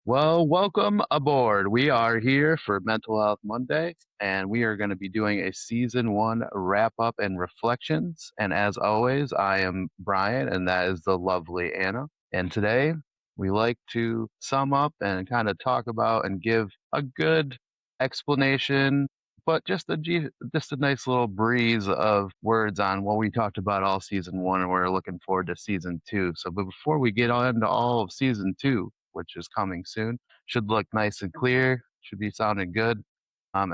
Well, welcome aboard. We are here for Mental Health Monday, and we are going to be doing a season one wrap up and reflections. And as always, I am Brian, and that is the lovely Anna. And today we like to sum up and kind of talk about and give a good explanation, but just a nice little breeze of words on what we talked about all season one, and we're looking forward to season two. So, but before we get on to all of season two, which is coming soon, should look nice and clear, should be sounding good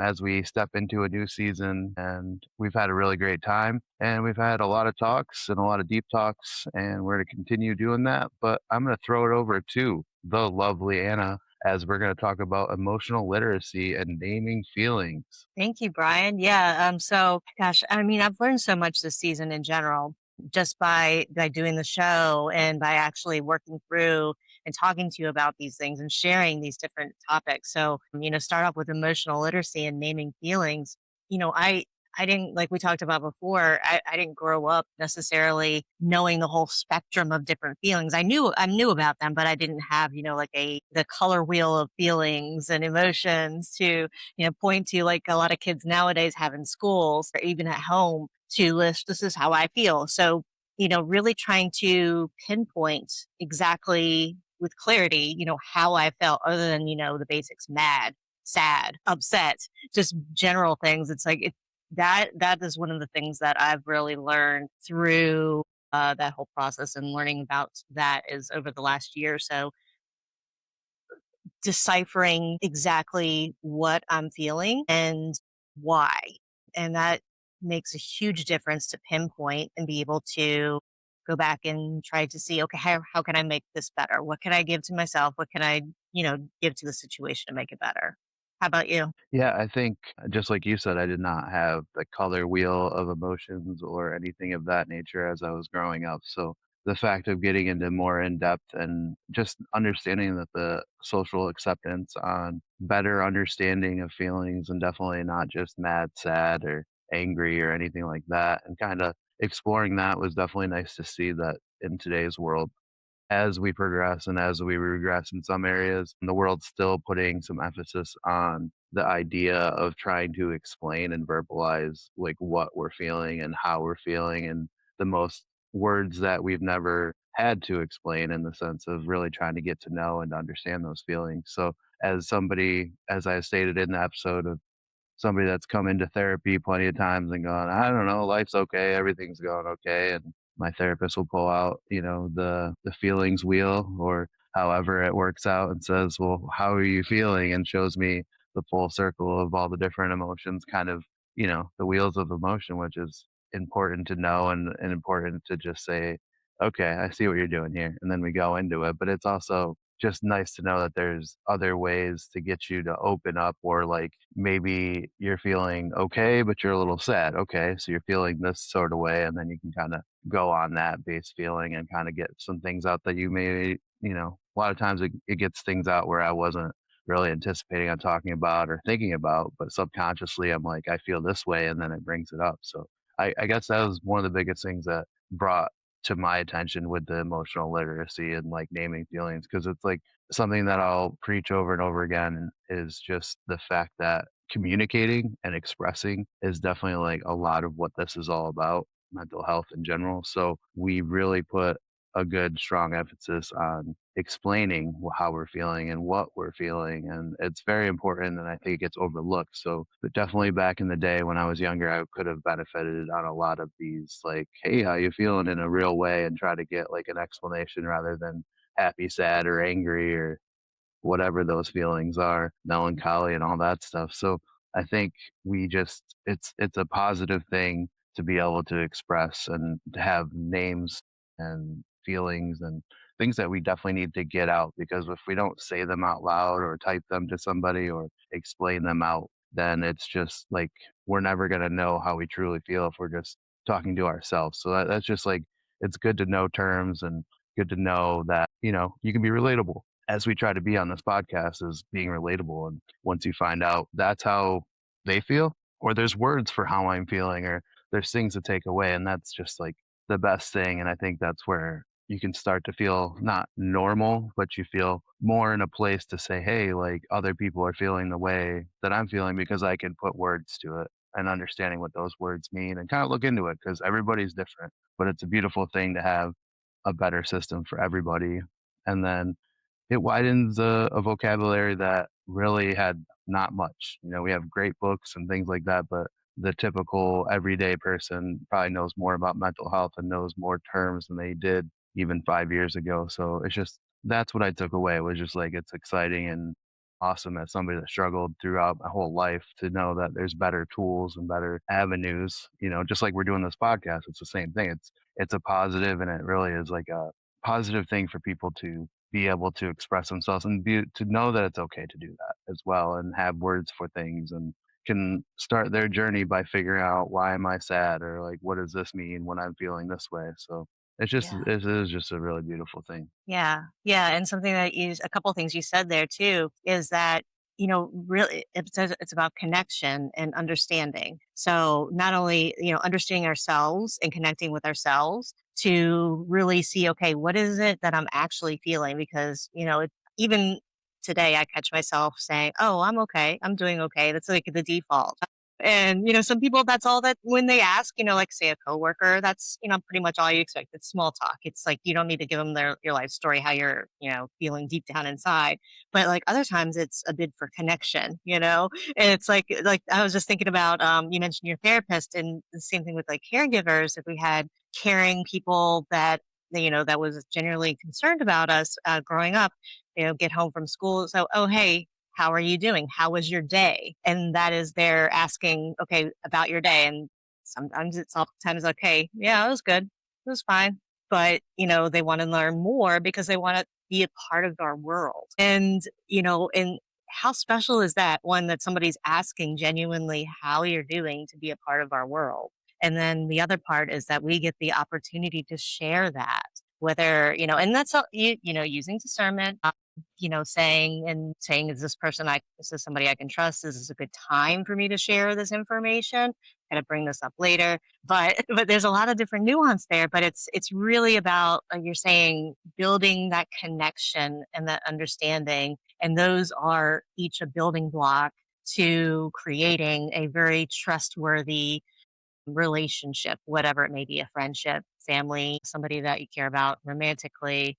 as we step into a new season. And we've had a really great time, and we've had a lot of talks and a lot of deep talks, and we're going to continue doing that. But I'm going to throw it over to the lovely Anna as we're going to talk about emotional literacy and naming feelings. Thank you, Brian. Yeah. So gosh, I mean, I've learned so much this season in general, just by doing the show and by actually working through and talking to you about these things and sharing these different topics. So, start off with emotional literacy and naming feelings. I didn't, like we talked about before, I didn't grow up necessarily knowing the whole spectrum of different feelings. I knew about them, but I didn't have, like the color wheel of feelings and emotions to point to, like a lot of kids nowadays have in schools or even at home, to list, this is how I feel. So, really trying to pinpoint exactly with clarity, how I felt, other than, the basics: mad, sad, upset, just general things. It's like that is one of the things that I've really learned through that whole process, and learning about that is over the last year or so, deciphering exactly what I'm feeling and why. And that makes a huge difference to pinpoint and be able to go back and try to see, okay, how can I make this better? What can I give to myself? What can I, give to the situation to make it better? How about you? Yeah, I think just like you said, I did not have the color wheel of emotions or anything of that nature as I was growing up. So the fact of getting into more in depth and just understanding that the social acceptance on better understanding of feelings, and definitely not just mad, sad, or angry or anything like that, and kind of exploring that was definitely nice to see that in today's world as we progress and as we regress in some areas, the world's still putting some emphasis on the idea of trying to explain and verbalize like what we're feeling and how we're feeling, and the most words that we've never had to explain, in the sense of really trying to get to know and understand those feelings. So as somebody, as I stated in the episode, of somebody that's come into therapy plenty of times and gone, "I don't know, life's okay, everything's going okay," and my therapist will pull out, the feelings wheel or however it works out and says, "Well, how are you feeling?" and shows me the full circle of all the different emotions, kind of, the wheels of emotion, which is important to know, and important to just say, "Okay, I see what you're doing here," and then we go into it. But it's also just nice to know that there's other ways to get you to open up, or like maybe you're feeling okay, but you're a little sad. Okay, so you're feeling this sort of way, and then you can kind of go on that base feeling and kind of get some things out that you may, a lot of times it gets things out where I wasn't really anticipating on talking about or thinking about, but subconsciously I'm like, I feel this way, and then it brings it up. So I guess that was one of the biggest things that brought to my attention with the emotional literacy and like naming feelings, because it's like something that I'll preach over and over again, is just the fact that communicating and expressing is definitely like a lot of what this is all about, mental health in general. So we really put a good strong emphasis on explaining how we're feeling and what we're feeling, and it's very important, and I think it gets overlooked. So but definitely back in the day when I was younger, I could have benefited on a lot of these, like, "Hey, how you feeling?" in a real way, and try to get like an explanation rather than happy, sad, or angry, or whatever those feelings are, melancholy and all that stuff. So I think it's a positive thing to be able to express and to have names and feelings and things that we definitely need to get out, because if we don't say them out loud or type them to somebody or explain them out, then it's just like we're never going to know how we truly feel if we're just talking to ourselves. So that's just like, it's good to know terms, and good to know that, you can be relatable, as we try to be on this podcast, is being relatable. And once you find out that's how they feel, or there's words for how I'm feeling, or there's things to take away, and that's just like the best thing. And I think that's where you can start to feel not normal, but you feel more in a place to say, hey, like other people are feeling the way that I'm feeling because I can put words to it and understanding what those words mean and kind of look into it because everybody's different. But it's a beautiful thing to have a better system for everybody. And then it widens a vocabulary that really had not much. You know, we have great books and things like that, but the typical everyday person probably knows more about mental health and knows more terms than they did even 5 years ago. So it's just that's what I took away was just like it's exciting and awesome as somebody that struggled throughout my whole life to know that there's better tools and better avenues. You know, just like we're doing this podcast, it's the same thing. It's a positive and it really is like a positive thing for people to be able to express themselves and be to know that it's okay to do that as well and have words for things and can start their journey by figuring out why am I sad or like what does this mean when I'm feeling this way. So Yeah. it is just a really beautiful thing. Yeah, yeah, and something that you a couple things you said there too is that, really it's about connection and understanding. So not only, understanding ourselves and connecting with ourselves to really see, okay, what is it that I'm actually feeling? Because, even today I catch myself saying, "Oh, I'm okay. I'm doing okay." That's like the default. And, some people, that's all that when they ask, like say a coworker, that's, pretty much all you expect. It's small talk. It's like you don't need to give them your life story, how you're, feeling deep down inside. But like other times it's a bid for connection, And it's like I was just thinking about you mentioned your therapist and the same thing with like caregivers. If we had caring people that was genuinely concerned about us growing up, get home from school. So, oh hey, how are you doing? How was your day? And that is they're asking, okay, about your day. And sometimes it's oftentimes okay, yeah, it was good. It was fine. But, they want to learn more because they want to be a part of our world. And how special is that one that somebody's asking genuinely how you're doing to be a part of our world? And then the other part is that we get the opportunity to share that, whether, and that's all, using discernment, saying, is is this somebody I can trust? Is this a good time for me to share this information? Gonna bring this up later, but but there's a lot of different nuance there. But it's really about like you're saying, building that connection and that understanding, and those are each a building block to creating a very trustworthy relationship, whatever it may be, a friendship, family, somebody that you care about romantically,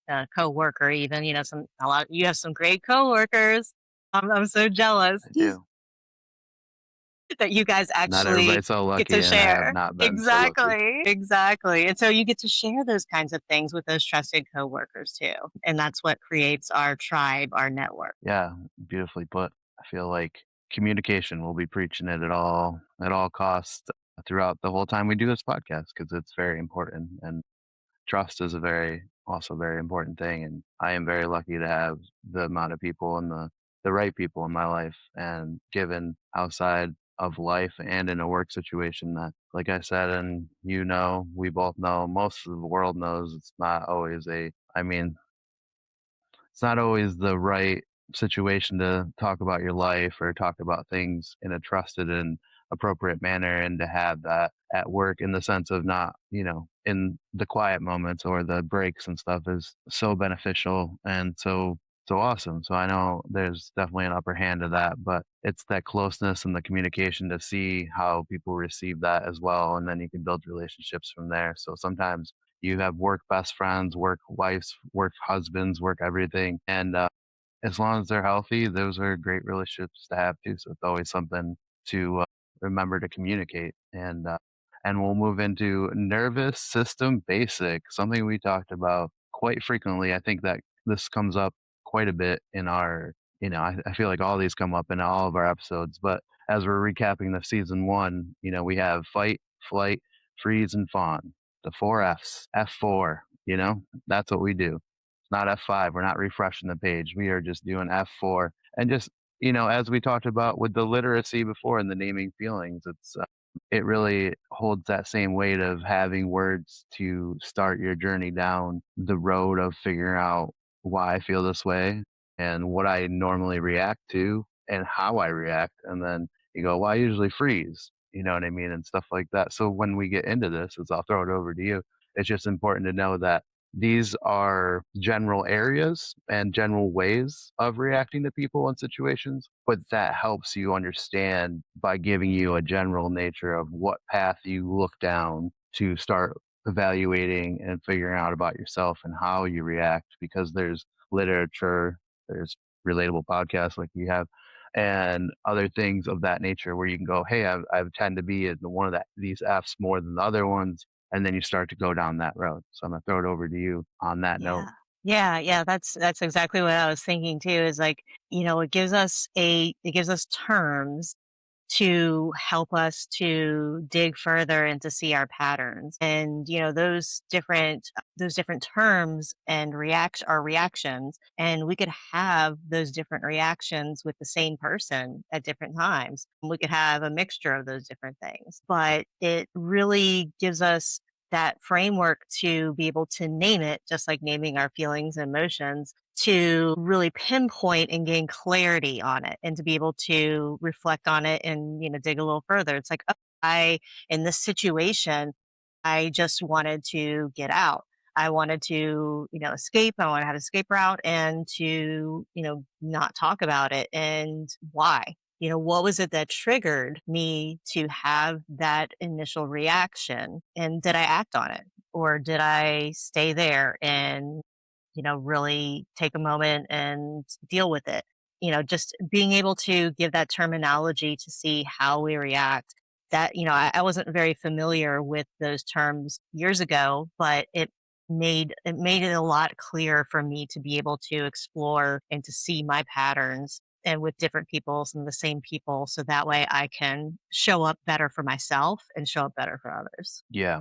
a coworker even, a lot you have some great coworkers. I'm so jealous I do. that you guys Not actually everybody's so get lucky to and I have share. not been so lucky. Exactly, exactly, and so you get to share those kinds of things with those trusted coworkers too, and that's what creates our tribe, our network. Yeah, beautifully put. I feel like communication, we'll be preaching it at all costs throughout the whole time we do this podcast because it's very important and trust is a very also very important thing and I am very lucky to have the amount of people and the right people in my life and given outside of life and in a work situation that like I said and we both know most of the world knows it's not always a I mean it's not always the right situation to talk about your life or talk about things in a trusted and appropriate manner and to have that at work in the sense of not, in the quiet moments or the breaks and stuff is so beneficial and so awesome. So I know there's definitely an upper hand to that, but it's that closeness and the communication to see how people receive that as well. And then you can build relationships from there. So sometimes you have work best friends, work wives, work husbands, work everything, and, as long as they're healthy, those are great relationships to have too, so it's always something to, remember to communicate, and we'll move into nervous system basic, something we talked about quite frequently. I think that this comes up quite a bit in our I feel like all these come up in all of our episodes, but as we're recapping the season 1, we have fight, flight, freeze, and fawn, the 4 Fs, F4, that's what we do. It's not F5, we're not refreshing the page, we are just doing F4, and just, as we talked about with the literacy before and the naming feelings, it really holds that same weight of having words to start your journey down the road of figuring out why I feel this way and what I normally react to and how I react. And then you go, well, I usually freeze, you know what I mean? And stuff like that. So when we get into this, as I'll throw it over to you, it's just important to know that These are general areas and general ways of reacting to people and situations, but that helps you understand by giving you a general nature of what path you look down to start evaluating and figuring out about yourself and how you react because there's literature, there's relatable podcasts like we have, and other things of that nature where you can go, hey, I tend to be in one of these F's more than the other ones, and then you start to go down that road. So I'm gonna throw it over to you on that note. Yeah. Yeah, yeah, that's exactly what I was thinking too, is like, it gives us terms to help us to dig further and to see our patterns. And, those different terms and react our reactions. And we could have those different reactions with the same person at different times. We could have a mixture of those different things. But it really gives us that framework to be able to name it, just like naming our feelings and emotions, to really pinpoint and gain clarity on it and to be able to reflect on it and, dig a little further. It's like, oh, in this situation, I just wanted to get out. I wanted to, escape. I wanted to have an escape route and to, not talk about it. And why? What was it that triggered me to have that initial reaction? And did I act on it? Or did I stay there and really take a moment and deal with it. Just being able to give that terminology to see how we react. That, I wasn't very familiar with those terms years ago, but it made it a lot clearer for me to be able to explore and to see my patterns and with different people, some of the same people, so that way I can show up better for myself and show up better for others. Yeah,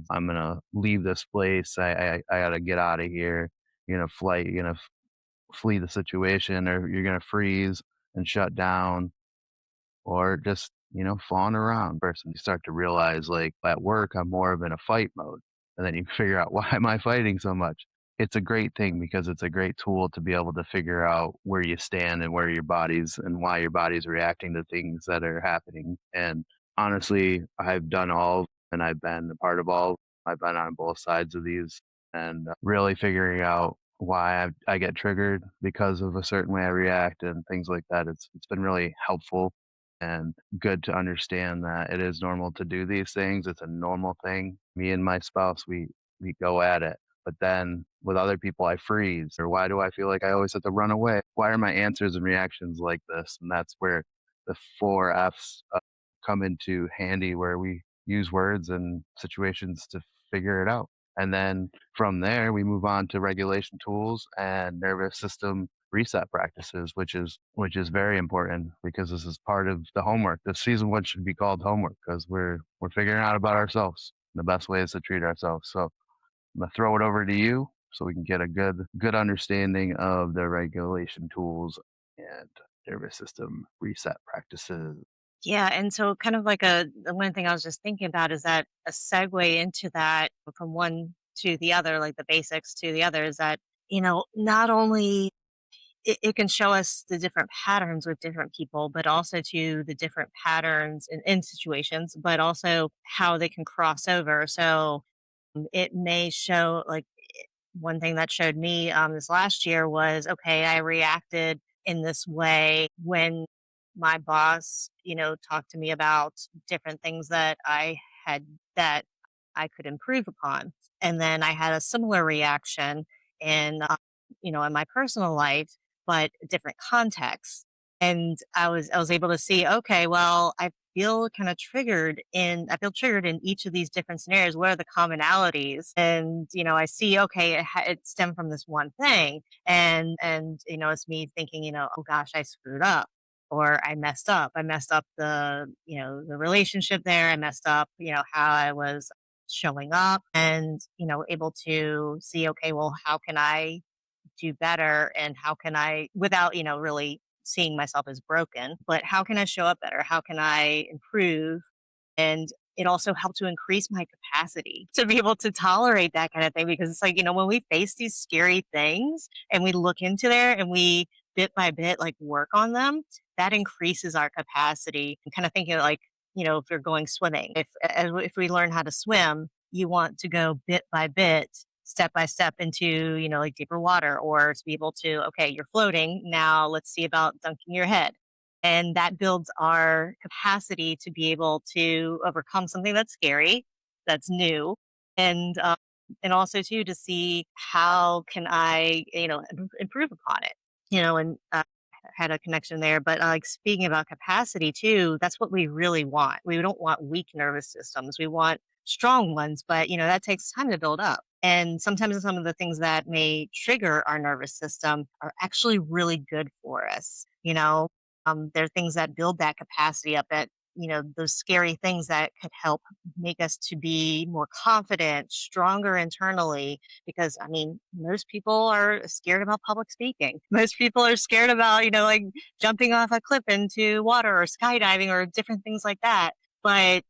I'm gonna leave this place. I gotta get out of here. You're gonna flight. You're gonna flee the situation, or you're gonna freeze and shut down, or just, fawn around person. You start to realize, like, at work, I'm more of in a fight mode, and then you figure out, "Why am I fighting so much?" It's a great thing because it's a great tool to be able to figure out where you stand and where your body's and why your body's reacting to things that are happening, and honestly, I've done all and I've been a part of all. I've been on both sides of these, and really figuring out why I get triggered because of a certain way I react and things like that. It's been really helpful and good to understand that it is normal to do these things. It's a normal thing. Me and my spouse, we go at it. But then with other people, I freeze. Or why do I feel like I always have to run away? Why are my answers and reactions like this? And that's where the four F's come into handy, where we use words and situations to figure it out. And then from there, we move on to regulation tools and nervous system reset practices, which is very important because this is part of the homework. The season one should be called homework because we're figuring out about ourselves. The best way is to treat ourselves. So I'm gonna throw it over to you so we can get a good understanding of the regulation tools and nervous system reset practices. Yeah, and so kind of like the one thing I was just thinking about is that a segue into that from one to the other, like the basics to the other, is that, not only it can show us the different patterns with different people, but also to the different patterns in situations, but also how they can cross over. So it may show like one thing that showed me this last year was, okay, I reacted in this way when my boss, talked to me about different things that that I could improve upon. And then I had a similar reaction in, in my personal life, but different contexts. And I was able to see, okay, well, I feel triggered in each of these different scenarios. What are the commonalities? And, I see, okay, it stemmed from this one thing. And, it's me thinking, oh gosh, I screwed up or I messed up. I messed up the relationship there. I messed up, how I was showing up and, able to see, okay, well, how can I do better and how can I without, really seeing myself as broken, but how can I show up better? How can I improve? And it also helped to increase my capacity to be able to tolerate that kind of thing because it's like, when we face these scary things and we look into there and we bit by bit like work on them, that increases our capacity. And kind of thinking like, if you're going swimming, if we learn how to swim, you want to go bit by bit step by step into, like deeper water, or to be able to, okay, you're floating. Now let's see about dunking your head. And that builds our capacity to be able to overcome something that's scary, that's new, and and also too to see how can I, improve upon it, and had a connection there. But like speaking about capacity too, that's what we really want. We don't want weak nervous systems. We want strong ones, but that takes time to build up. And sometimes some of the things that may trigger our nervous system are actually really good for us. There are things that build that capacity up, that those scary things that could help make us to be more confident, stronger internally, because I mean, most people are scared about public speaking. Most people are scared about, like jumping off a cliff into water or skydiving or different things like that. But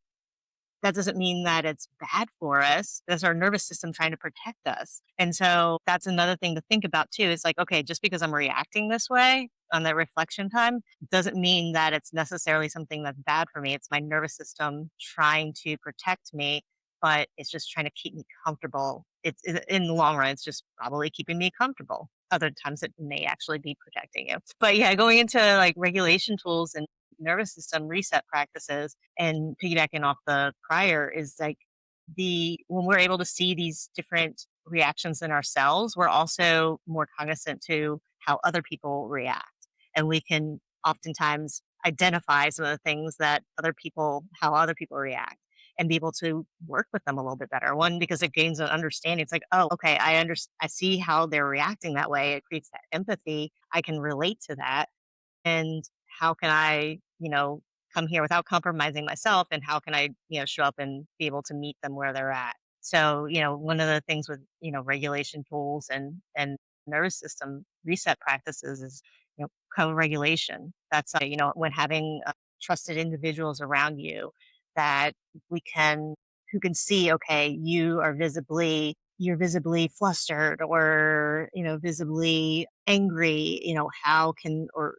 that doesn't mean that it's bad for us. That's our nervous system trying to protect us. And so that's another thing to think about too. It's like, okay, just because I'm reacting this way on that reflection time doesn't mean that it's necessarily something that's bad for me. It's my nervous system trying to protect me, but it's just trying to keep me comfortable. In the long run, it's just probably keeping me comfortable. Other times it may actually be protecting you. But yeah, going into like regulation tools and nervous system reset practices, and piggybacking off the prior, is like the when we're able to see these different reactions in ourselves, we're also more cognizant to how other people react. And we can oftentimes identify some of the things that how other people react, and be able to work with them a little bit better. One, because it gains an understanding. It's like, oh, okay, I see how they're reacting that way. It creates that empathy. I can relate to that, and how can I, come here without compromising myself, and how can I, show up and be able to meet them where they're at. So, one of the things with, regulation tools and nervous system reset practices is, co-regulation. That's, when having trusted individuals around you that we can who can see, okay, you're visibly flustered, or visibly angry. How can or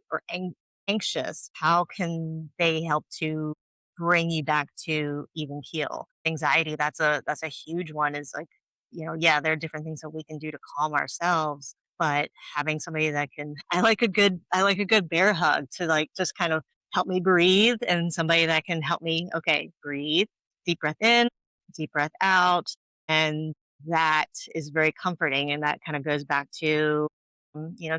anxious, how can they help to bring you back to even keel? Anxiety, that's a huge one. Is like, yeah, there are different things that we can do to calm ourselves, but having somebody that can I like a good bear hug to like just kind of help me breathe, and somebody that can help me, okay, breathe, deep breath in, deep breath out. And that is very comforting. And that kind of goes back to,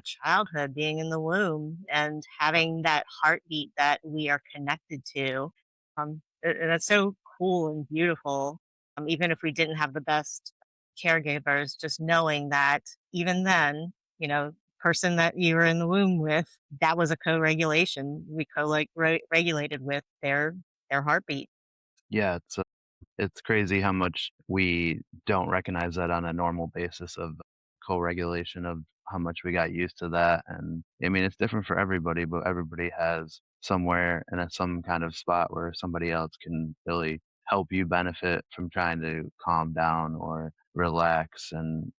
childhood, being in the womb and having that heartbeat that we are connected to. And that's so cool and beautiful. Even if we didn't have the best caregivers, just knowing that even then, person that you were in the womb with, that was a co-regulation. We regulated with their heartbeat. Yeah, it's crazy how much we don't recognize that on a normal basis of co-regulation, of how much we got used to that. And I mean, it's different for everybody, but everybody has somewhere in some kind of spot where somebody else can really help you benefit from trying to calm down or relax and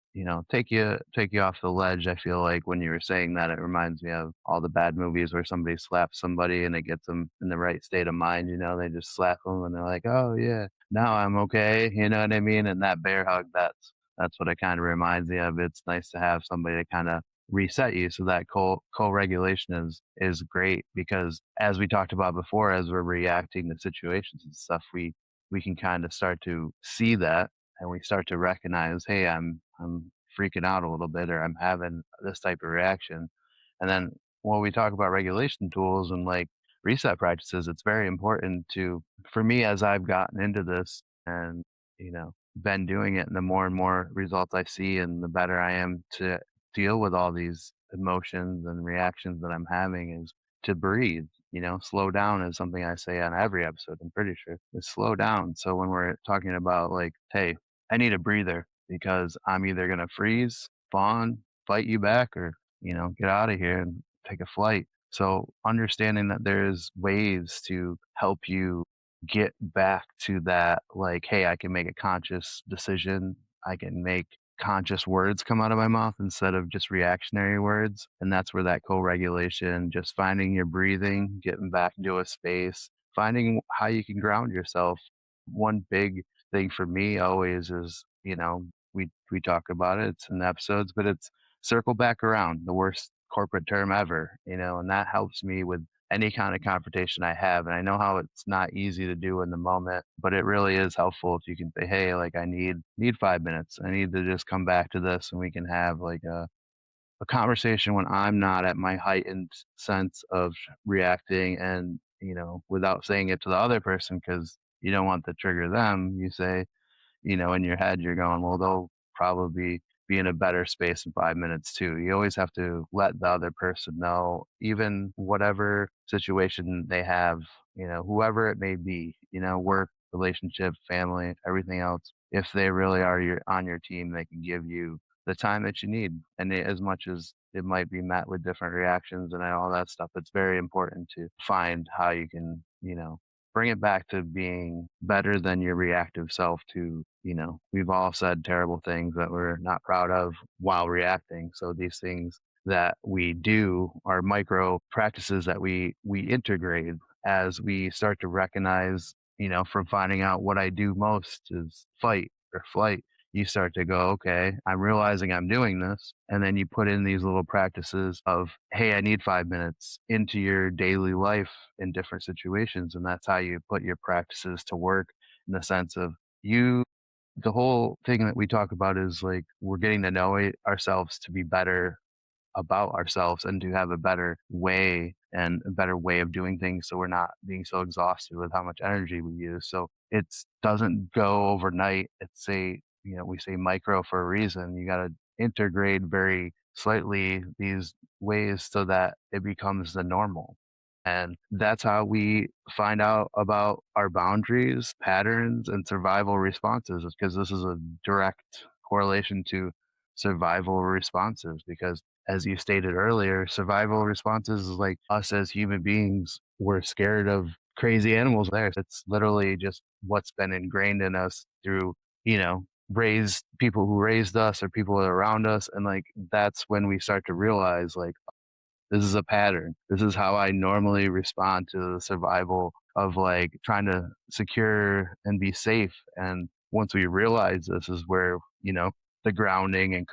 take you off the ledge. I feel like when you were saying that, it reminds me of all the bad movies where somebody slaps somebody and it gets them in the right state of mind. They just slap them and they're like, oh yeah, now I'm okay, you know what I mean? And that bear hug, that's what it kinda reminds me of. It's nice to have somebody to kinda reset you, so that co-regulation is great because as we talked about before, as we're reacting to situations and stuff, we can kinda start to see that, and we start to recognize, "Hey, I'm freaking out a little bit, or I'm having this type of reaction." And then when we talk about regulation tools and, like, reset practices, it's very important to for me, as I've gotten into this and, been doing it, and the more and more results I see and the better I am to deal with all these emotions and reactions that I'm having, is to breathe, slow down is something I say on every episode, I'm pretty sure, is slow down. So when we're talking about like, hey, I need a breather because I'm either gonna freeze, fawn, fight you back, or, get out of here and take a flight. So understanding that there's ways to help you get back to that, like, hey, I can make a conscious decision. I can make conscious words come out of my mouth instead of just reactionary words. And that's where that co-regulation, just finding your breathing, getting back into a space, finding how you can ground yourself. One big thing for me always is, we talk about it. It's in episodes, but it's circle back around, the worst corporate term ever, and that helps me with any kind of confrontation I have. And I know how it's not easy to do in the moment, but it really is helpful if you can say, "Hey, like I need 5 minutes. I need to just come back to this, and we can have like a conversation when I'm not at my heightened sense of reacting and, without saying it to the other person because you don't want to trigger them, you say, in your head, you're going, well, they'll probably be in a better space in 5 minutes too. You always have to let the other person know, even whatever situation they have, whoever it may be, work, relationship, family, everything else. If they really are on your team, they can give you the time that you need. And as much as it might be met with different reactions and all that stuff, it's very important to find how you can, bring it back to being better than your reactive self to, we've all said terrible things that we're not proud of while reacting. So these things that we do are micro practices that we integrate as we start to recognize, from finding out what I do most is fight or flight. You start to go, okay, I'm realizing I'm doing this. And then you put in these little practices of, hey, I need 5 minutes into your daily life in different situations. And that's how you put your practices to work in the sense of you the whole thing that we talk about is like we're getting to know ourselves to be better about ourselves and to have a better way and a better way of doing things so we're not being so exhausted with how much energy we use. So it doesn't go overnight. It's we say micro for a reason. You got to integrate very slightly these ways so that it becomes the normal. And that's how we find out about our boundaries, patterns, and survival responses, because this is a direct correlation to survival responses. Because as you stated earlier, survival responses is like us as human beings, we're scared of crazy animals there. It's literally just what's been ingrained in us through, raised people who raised us or people around us. And like that's when we start to realize like this is a pattern. This is how I normally respond to the survival of like trying to secure and be safe. And once we realize this is where, the grounding and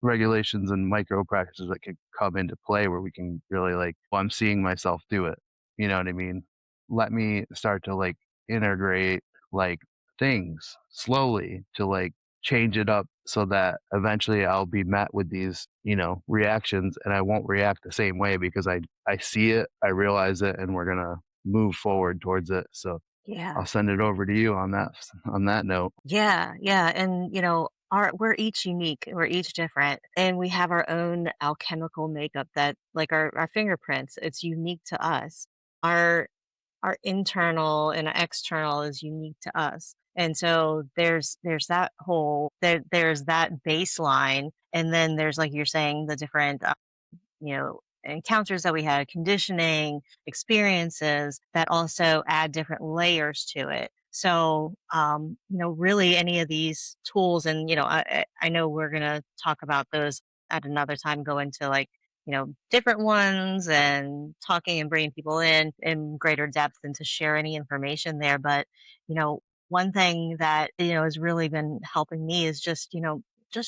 regulations and micro practices that can come into play where we can really like, well, I'm seeing myself do it. You know what I mean? Let me start to like integrate like things slowly to like change it up so that eventually I'll be met with these, reactions and I won't react the same way because I see it, I realize it, and we're gonna move forward towards it. So I'll Yeah. send it over to you on that note. Yeah, yeah, and we're each unique, we're each different, and we have our own alchemical makeup that, like our fingerprints, it's unique to us. Our our internal and external is unique to us, and so there's there's that baseline, and then there's like you're saying the different encounters that we had, conditioning, experiences that also add different layers to it. So, really any of these tools, and, I know we're going to talk about those at another time, go into like, different ones and talking and bringing people in greater depth and to share any information there. But, you know, one thing that, has really been helping me is just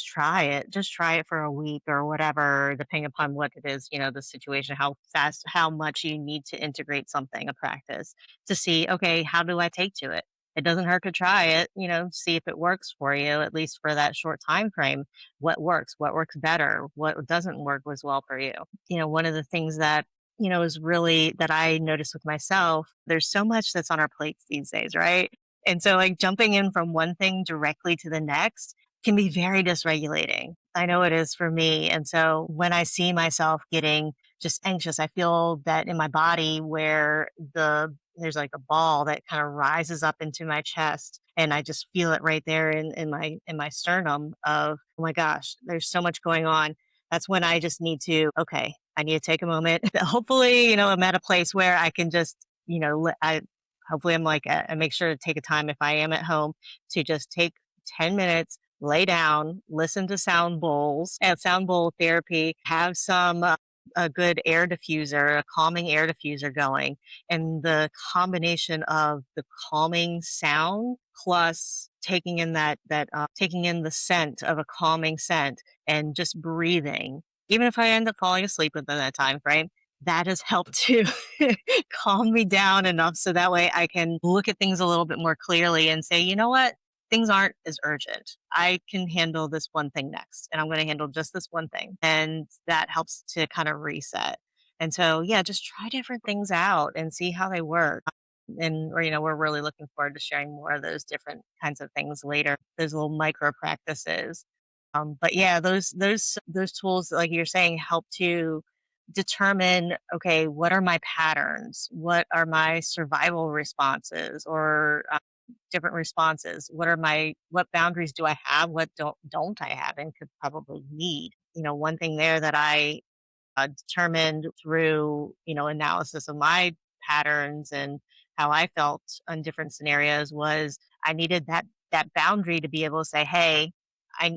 try it. Just try it for a week or whatever, depending upon what it is, the situation, how fast, how much you need to integrate something, a practice to see, okay, how do I take to it? It doesn't hurt to try it, see if it works for you, at least for that short time frame. What works better, what doesn't work as well for you. One of the things that, is really that I notice with myself, there's so much that's on our plates these days, right? And so, like, jumping in from one thing directly to the next can be very dysregulating. I know it is for me. And so when I see myself getting just anxious, I feel that in my body where there's like a ball that kind of rises up into my chest and I just feel it right there in my sternum of, oh my gosh, there's so much going on. That's when I just need to, okay, I need to take a moment. Hopefully, I'm at a place where I can just, I hopefully I'm like, I make sure to take a time if I am at home to just take 10 minutes, lay down, listen to sound bowls and sound bowl therapy, have some a good air diffuser, a calming air diffuser going, and the combination of the calming sound plus taking in the scent of a calming scent and just breathing, even if I end up falling asleep within that time frame, that has helped to calm me down enough so that way I can look at things a little bit more clearly and say, you know what? Things aren't as urgent. I can handle this one thing next, and I'm going to handle just this one thing. And that helps to kind of reset. And so, yeah, just try different things out and see how they work. And, or, we're really looking forward to sharing more of those different kinds of things later, those little micro practices. But yeah, those tools, like you're saying, help to determine, okay, what are my patterns? What are my survival responses or different responses? What boundaries do I have? What don't I have and could probably need? One thing there that I determined through analysis of my patterns and how I felt on different scenarios was I needed that boundary to be able to say, hey,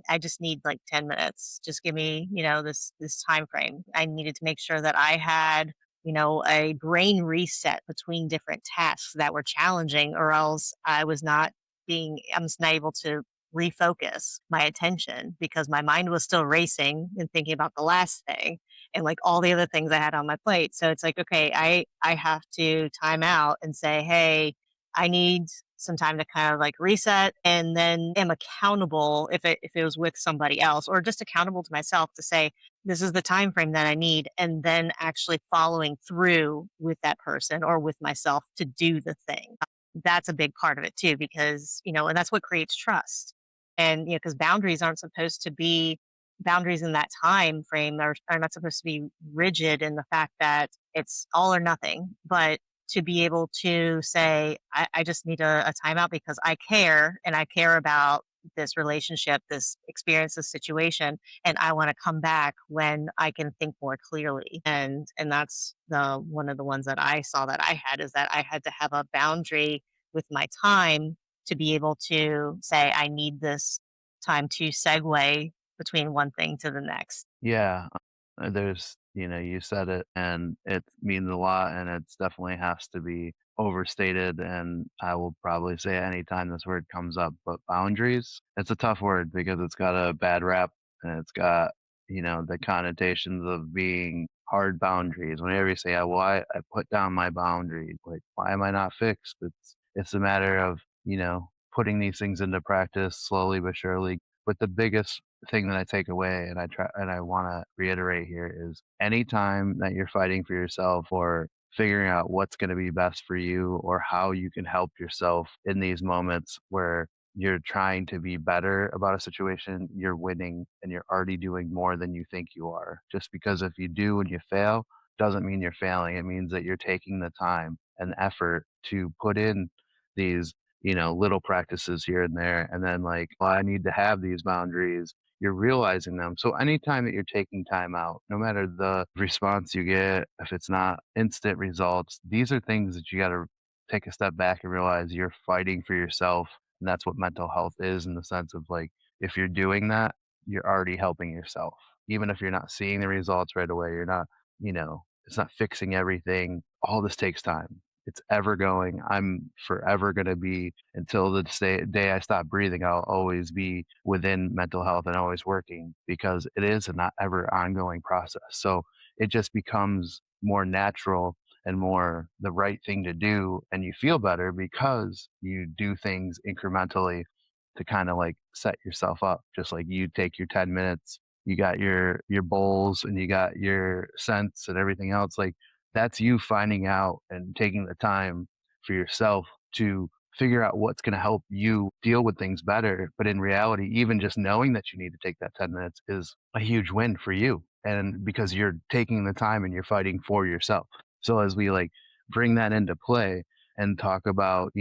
I just need like 10 minutes. Just give me, this time frame. I needed to make sure that I had, a brain reset between different tasks that were challenging, or else I was not able to refocus my attention because my mind was still racing and thinking about the last thing and like all the other things I had on my plate. So it's like, okay, I have to time out and say, hey, I need some time to kind of like reset, and then am accountable if it was with somebody else or just accountable to myself to say this is the time frame that I need, and then actually following through with that person or with myself to do the thing. That's a big part of it too, because and that's what creates trust. And because boundaries aren't supposed to be boundaries in that time frame are not supposed to be rigid in the fact that it's all or nothing, but to be able to say, I just need a timeout because I care and I care about this relationship, this experience, this situation, and I want to come back when I can think more clearly. And that's the one of the ones that I saw that I had is that I had to have a boundary with my time to be able to say I need this time to segue between one thing to the next. Yeah, you said it, and it means a lot, and it's definitely has to be overstated. And I will probably say it anytime this word comes up, but boundaries, it's a tough word because it's got a bad rap and it's got, the connotations of being hard boundaries. Whenever you say, well, I put down my boundaries, like, why am I not fixed? It's a matter of, putting these things into practice slowly but surely. But the biggest thing that I take away and I wanna reiterate here is anytime that you're fighting for yourself or figuring out what's gonna be best for you or how you can help yourself in these moments where you're trying to be better about a situation, you're winning and you're already doing more than you think you are. Just because if you do and you fail doesn't mean you're failing. It means that you're taking the time and effort to put in these little practices here and there. And then like, well, I need to have these boundaries. You're realizing them. So anytime that you're taking time out, no matter the response you get, if it's not instant results, these are things that you got to take a step back and realize you're fighting for yourself. And that's what mental health is in the sense of like, if you're doing that, you're already helping yourself. Even if you're not seeing the results right away, you're not, it's not fixing everything. All this takes time. It's ever going. I'm forever going to be until the day I stop breathing. I'll always be within mental health and always working because it is a not ever ongoing process. So it just becomes more natural and more the right thing to do. And you feel better because you do things incrementally to kind of like set yourself up. Just like you take your 10 minutes, you got your bowls and you got your scents and everything else. Like that's you finding out and taking the time for yourself to figure out what's going to help you deal with things better. But in reality, even just knowing that you need to take that 10 minutes is a huge win for you. And because you're taking the time and you're fighting for yourself. So as we like bring that into play and talk about,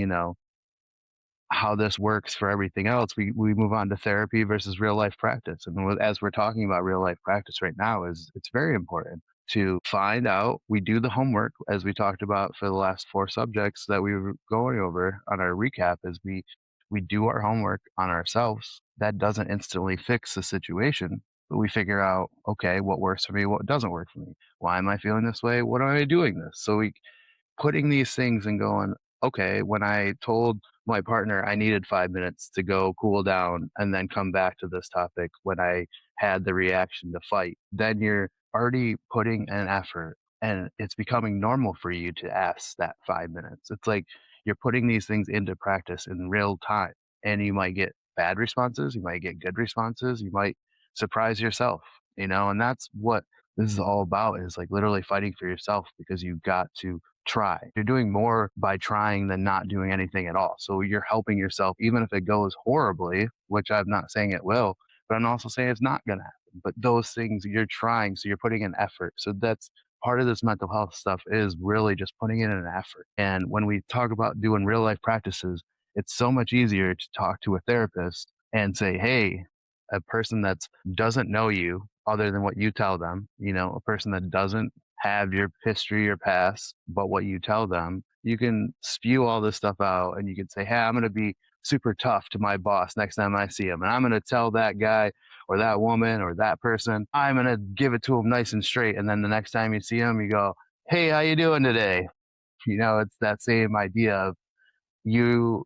how this works for everything else, we move on to therapy versus real life practice. And as we're talking about real life practice right now, is it's very important to find out. We do the homework as we talked about for the last four subjects that we were going over on our recap. Is we do our homework on ourselves. That doesn't instantly fix the situation, we figure out, okay, what works for me, what doesn't work for me. Why am I feeling this way? What am I doing this? So we putting these things and going, okay, when I told my partner I needed 5 minutes to go cool down and then come back to this topic when I had the reaction to fight, then you're already putting an effort and it's becoming normal for you to ask that 5 minutes. It's like you're putting these things into practice in real time and you might get bad responses, you might get good responses, you might surprise yourself, and that's what this is all about is like literally fighting for yourself because you've got to try. You're doing more by trying than not doing anything at all. So you're helping yourself, even if it goes horribly, which I'm not saying it will, but I'm also saying it's not going to happen. But those things you're trying, so you're putting in effort. So that's part of this mental health stuff is really just putting in an effort. And when we talk about doing real life practices, it's so much easier to talk to a therapist and say, hey, a person that doesn't know you other than what you tell them, a person that doesn't have your history or past, but what you tell them, you can spew all this stuff out and you can say, hey, I'm going to be super tough to my boss next time I see him. And I'm going to tell that guy or that woman or that person, I'm going to give it to him nice and straight. And then the next time you see him, you go, hey, how you doing today? It's that same idea of you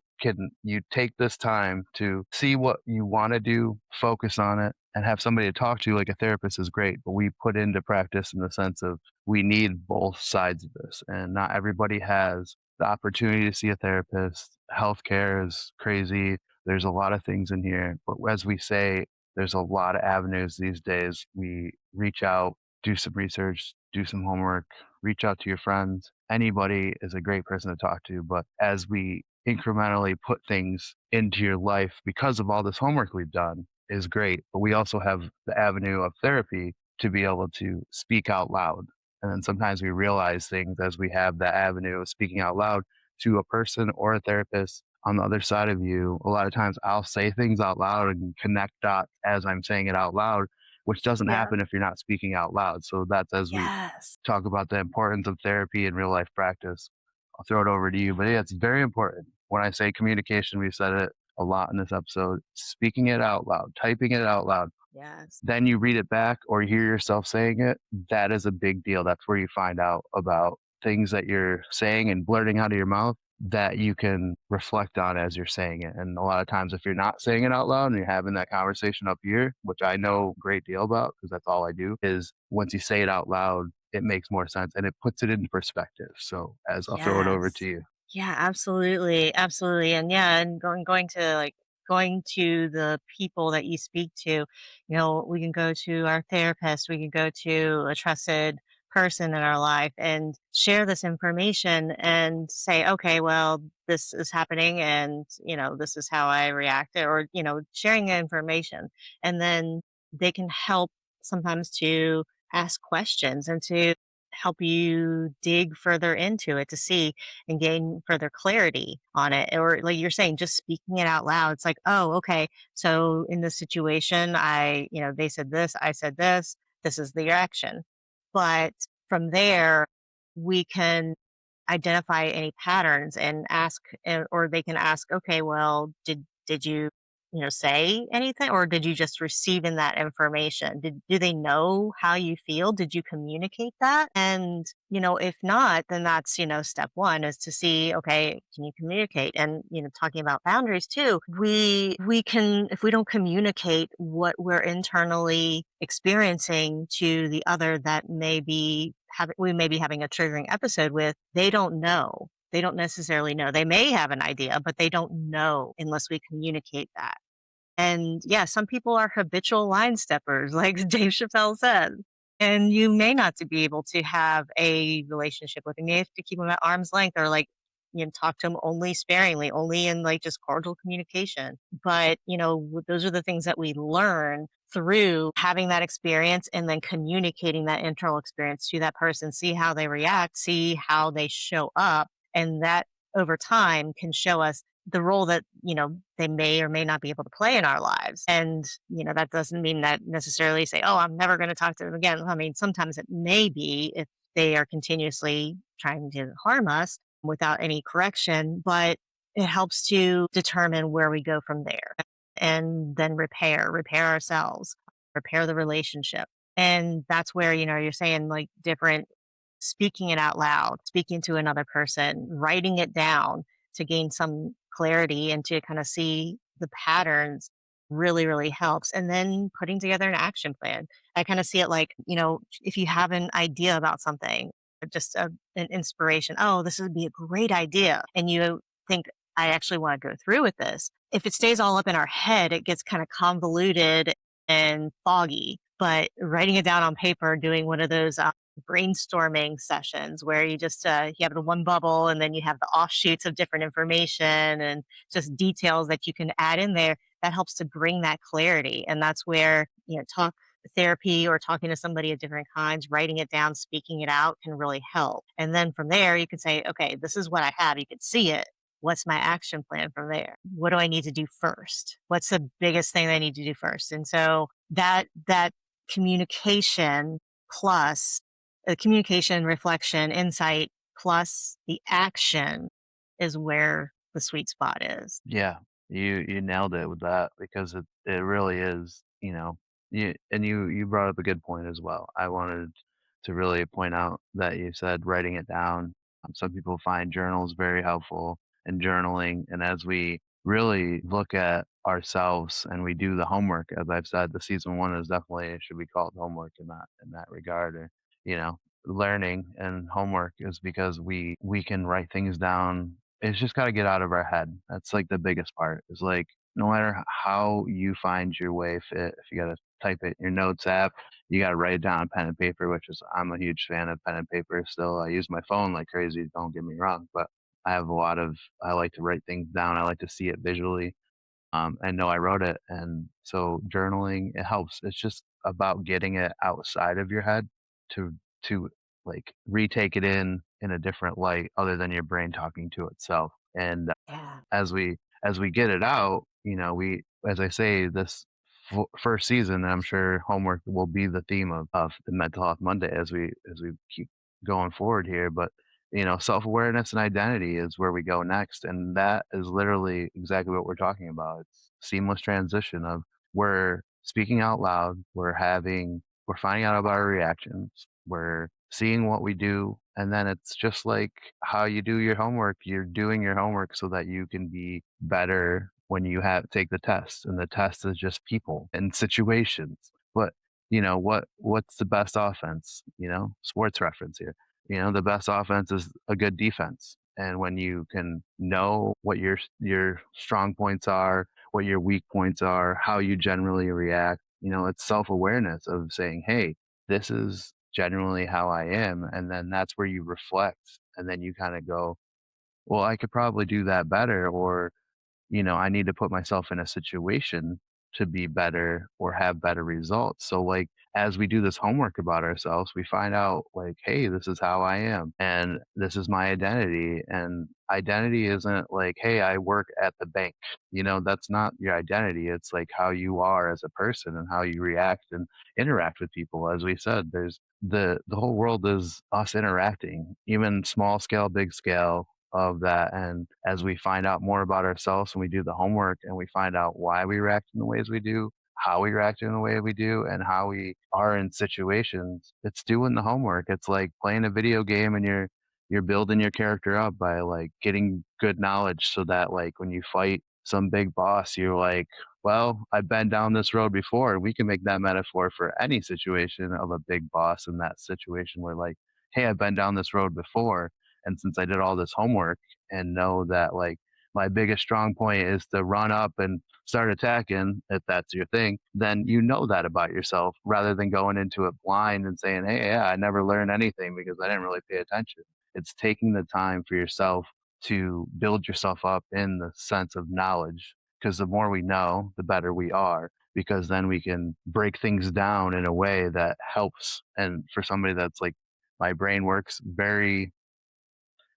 take this time to see what you want to do, focus on it, and have somebody to talk to like a therapist is great, but we put into practice in the sense of we need both sides of this and not everybody has the opportunity to see a therapist. Healthcare is crazy. There's a lot of things in here, but as we say, there's a lot of avenues these days. We reach out, do some research, do some homework, reach out to your friends. Anybody is a great person to talk to, but as we incrementally put things into your life because of all this homework we've done is great. But we also have the avenue of therapy to be able to speak out loud. And then sometimes we realize things as we have that avenue of speaking out loud to a person or a therapist on the other side of you. A lot of times I'll say things out loud and connect dots as I'm saying it out loud, which doesn't Yeah. happen if you're not speaking out loud. So that's as we Yes. talk about the importance of therapy in real life practice. I'll throw it over to you. But yeah, it's very important. When I say communication, we've said it a lot in this episode. Speaking it out loud, typing it out loud. Yes. Then you read it back or you hear yourself saying it. That is a big deal. That's where you find out about things that you're saying and blurting out of your mouth that you can reflect on as you're saying it. And a lot of times, if you're not saying it out loud and you're having that conversation up here, which I know a great deal about because that's all I do, is once you say it out loud, it makes more sense and it puts it into perspective. So, as I'll throw it over to Yes. you. Yeah, absolutely, absolutely, and yeah, and going to the people that you speak to, we can go to our therapist, we can go to a trusted person in our life and share this information and say, okay, well, this is happening, and this is how I reacted, or sharing the information, and then they can help sometimes to ask questions and to help you dig further into it to see and gain further clarity on it. Or like you're saying, just speaking it out loud. It's like, oh, okay. So in this situation, they said this, I said this is the reaction. But from there, we can identify any patterns and ask, or they can ask, okay, well, did you say anything, or did you just receive in that information? Do they know how you feel? Did you communicate that? And if not, then that's step one is to see, okay, can you communicate? And talking about boundaries too, we can, if we don't communicate what we're internally experiencing to the other that we may be having a triggering episode with, they don't know. They don't necessarily know. They may have an idea, but they don't know unless we communicate that. And yeah, some people are habitual line steppers, like Dave Chappelle said. And you may not to be able to have a relationship with them. You have to keep them at arm's length or like, talk to them only sparingly, only in like just cordial communication. But, those are the things that we learn through having that experience and then communicating that internal experience to that person, see how they react, see how they show up. And that over time can show us the role that they may or may not be able to play in our lives. And that doesn't mean that necessarily say, oh, I'm never going to talk to them again. I mean, sometimes it may be if they are continuously trying to harm us without any correction, but it helps to determine where we go from there and then repair ourselves. repair the relationship. And that's where, you're saying like different speaking it out loud, speaking to another person, writing it down to gain some clarity and to kind of see the patterns really, really helps. And then putting together an action plan. I kind of see it like, if you have an idea about something, just an inspiration, oh, this would be a great idea. And you think, I actually want to go through with this. If it stays all up in our head, it gets kind of convoluted and foggy. But writing it down on paper, doing one of those brainstorming sessions where you have the one bubble and then you have the offshoots of different information and just details that you can add in there, that helps to bring that clarity. And that's where, talk therapy or talking to somebody of different kinds, writing it down, speaking it out can really help. And then from there you can say, okay, this is what I have, you can see it. What's my action plan from there? What do I need to do first? What's the biggest thing that I need to do first? And so that communication plus communication, reflection, insight, plus the action is where the sweet spot is. Yeah, you nailed it with that because it really is, you brought up a good point as well. I wanted to really point out that you said writing it down. Some people find journals very helpful and journaling, and as we really look at ourselves and we do the homework, as I've said, the season one is definitely should be called homework in that regard, or you know, learning and homework is because we can write things down. It's just gotta get out of our head. That's, like, the biggest part, is, like, no matter how you find your way, if you gotta type it in your notes app, you gotta write it down on pen and paper, which is I'm a huge fan of pen and paper still. I use my phone like crazy, don't get me wrong, but I like to write things down, I like to see it visually, and know I wrote it, and so journaling, it helps. It's just about getting it outside of your head to like, retake it in a different light other than your brain talking to itself, and Yeah. as we get it out, we as I say, this first season, I'm sure homework will be the theme of the Mental Health Monday as we keep going forward here. But self awareness and identity is where we go next, and that is literally exactly what we're talking about. It's seamless transition of we're speaking out loud, we're finding out about our reactions, we're seeing what we do, and then it's just like how you do your homework. You're doing your homework so that you can be better when you have take the test, and the test is just people and situations. But what's the best offense? Sports reference here. The best offense is a good defense. And when you can know what your strong points are, what your weak points are, how you generally react, it's self-awareness of saying, "Hey, this is generally how I am," and then that's where you reflect, and then you kinda go, "Well, I could probably do that better," or I need to put myself in a situation to be better or have better results. So, like, as we do this homework about ourselves, we find out, like, hey, this is how I am, and this is my identity. And identity isn't like, hey, I work at the bank. That's not your identity. It's like how you are as a person and how you react and interact with people. As we said, there's the whole world is us interacting, even small scale, big scale of that. And as we find out more about ourselves and we do the homework and we find out why we react in the ways we do, how we react in the way we do, and how we are in situations, it's doing the homework. It's like playing a video game and you're building your character up by like getting good knowledge so that like when you fight some big boss, you're like, well, I've been down this road before. We can make that metaphor for any situation of a big boss in that situation where like, hey, I've been down this road before, and since I did all this homework and know that like my biggest strong point is to run up and start attacking, if that's your thing, then you know that about yourself rather than going into it blind and saying, hey, yeah, I never learned anything because I didn't really pay attention. It's taking the time for yourself to build yourself up in the sense of knowledge, because the more we know, the better we are. Because then we can break things down in a way that helps. And for somebody that's like, my brain works very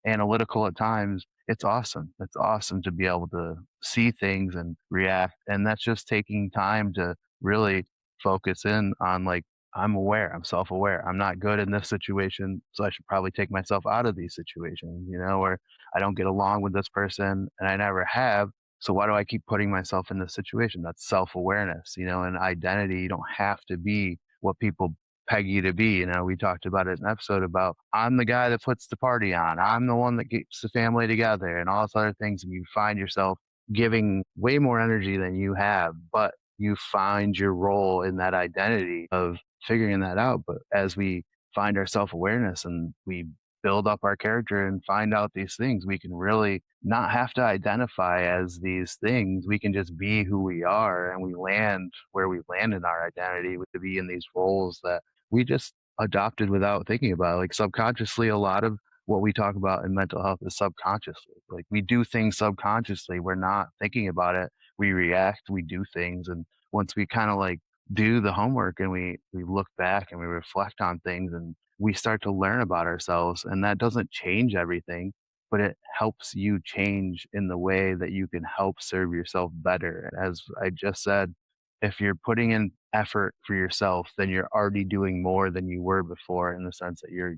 analytical at times, it's awesome. It's awesome to be able to see things and react. And that's just taking time to really focus in on like, I'm aware, I'm self aware. I'm not good in this situation. So I should probably take myself out of these situations, or I don't get along with this person and I never have. So why do I keep putting myself in this situation? That's self-awareness, and identity. You don't have to be what people peg you to be. We talked about it in an episode about I'm the guy that puts the party on. I'm the one that keeps the family together and all these other things. And you find yourself giving way more energy than you have, but you find your role in that identity of figuring that out. But as we find our self awareness and we build up our character and find out these things, we can really not have to identify as these things. We can just be who we are and we land where we land in our identity to be in these roles that we just adopted without thinking about it. Like subconsciously, a lot of what we talk about in mental health is subconsciously. Like we do things subconsciously. We're not thinking about it. We react, we do things. And once we kind of like do the homework and we look back and we reflect on things and we start to learn about ourselves, and that doesn't change everything, but it helps you change in the way that you can help serve yourself better. As I just said, if you're putting in effort for yourself, then you're already doing more than you were before, in the sense that you're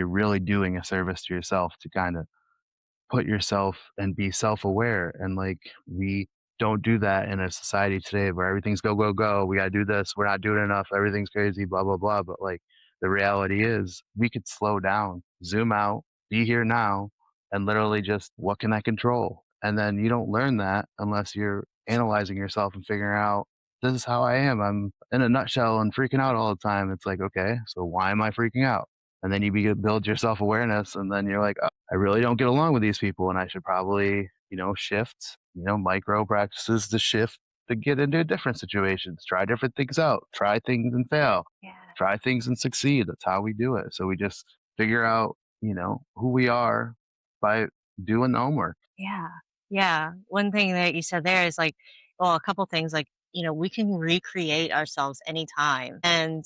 really doing a service to yourself to kind of put yourself and be self-aware. And like we don't do that in a society today where everything's go go go, we got to do this, we're not doing enough, everything's crazy, blah blah blah. But like the reality is we could slow down, zoom out, be here now, and literally just what can I control. And then you don't learn that unless you're analyzing yourself and figuring out this is how I am, I'm in a nutshell and freaking out all the time. It's like, okay, so why am I freaking out? And then build your self-awareness, and then you're like, I really don't get along with these people and I should probably, shift, micro practices to shift to get into different situations, try different things out, try things and fail, Yeah. try things and succeed. That's how we do it. So we just figure out, who we are by doing the homework. Yeah. Yeah. One thing that you said there is like, well, a couple things like, we can recreate ourselves anytime. And,